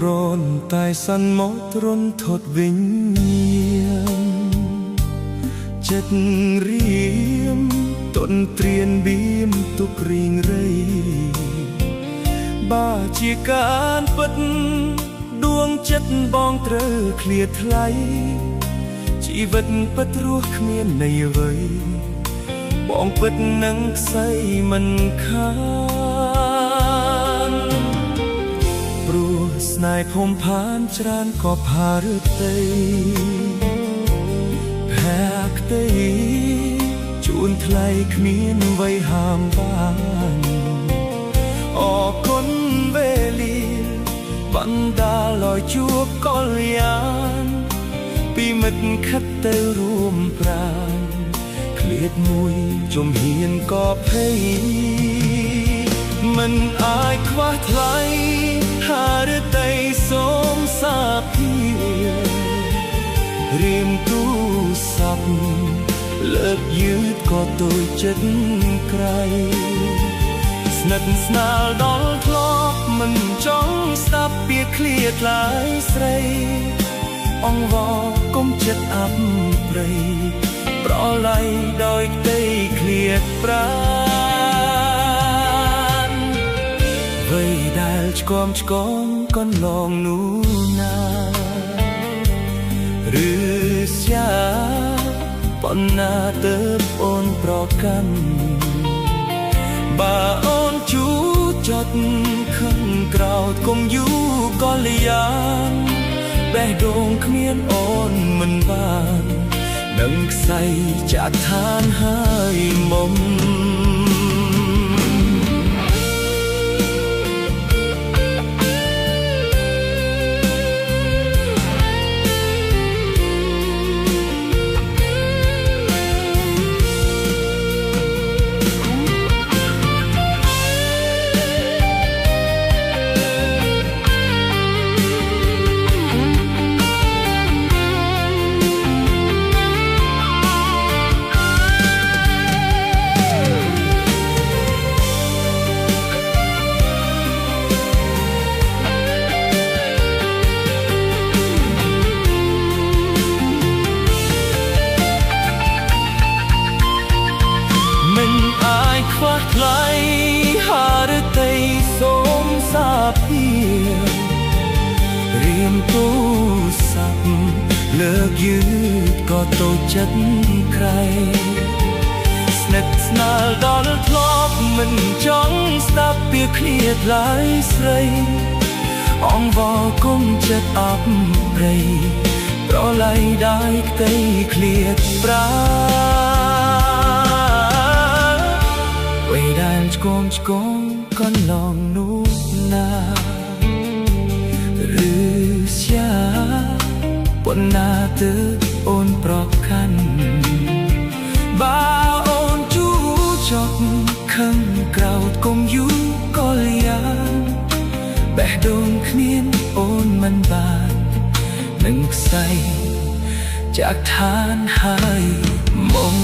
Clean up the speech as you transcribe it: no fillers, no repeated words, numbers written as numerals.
ប្រនតែសាន់មកទ្រន់ថត់វិញចិត្តរៀមតនត្រៀនបៀមទុករៀងរៃបាជាការពិតដួងចិត្តបងត្រូវឃ្លាតថ្លៃជីវិតពិតរស់គ្មានន័យអ្វីបងពិតនឹងខ្សែមិនខានព្រោះស្នេហ៍ភូមិផានច្រើនក៏ផារតីផែខ្ទេជួនថ្លៃគ្មានអ្វីហាមបានអរគុណវេលាបណ្ដាលឲ្យជួបកល្យានពីមិត្តខិតទៅរួមប្រាណឃ្លាតមួយជំហានក៏ភ័យមិនអាចខ្វះថ្លៃហារតីសូមសាភារៀមទូស័ព្ទលើកយឺតក៏ទូចចិត្តក្រៃស្និទ្ធស្នាលដល់ធ្លាប់មិនចង់ស្ដាប់ពាក្យឃ្លាតឡាយស្រីអង្វរកុំចិត្តអាប់ព្រៃប្រឡ័យដោយក្តីឃ្លាតប្រាណវ័យដែលឆ្គាំឆ្កងកន្លងនោះណាឬស្យាប៉ុណ្ណាទៅអូនប្រកាន់បើអូនជូចត់ខឹងក្រោតកុំយូកលយានបេះដូងគ្មានអូនមិនបាននឹងខ្សែចាក់ឋានហើយមុំខ្វះថ្លៃហារតីសូមសាភារៀមទូស័ព្ទលើកយឺតក៏ទៅចិត្តក្រៃស្និទ្ធស្នាលដល់ធ្លាប់មិនចង់ស្ដាប់ពាក្យឃ្លាតឡាយស្រីអង្វរគុំចិត្តអាប់ព្រៃប្រឡ័យដោយក្តីឃ្លាតប្រាវ័យដែលឆ្គាំឆ្កងកន្លងនោះណាឬស្យាប៉ុណ្ណាទៅអូនប្រកាន់បើអូនជូចត់ខឹងក្រោតកុំយូកលយានបេះដូងគ្មានអូនមិនបាននឹងខ្សែចាក់ឋានហើយមុំ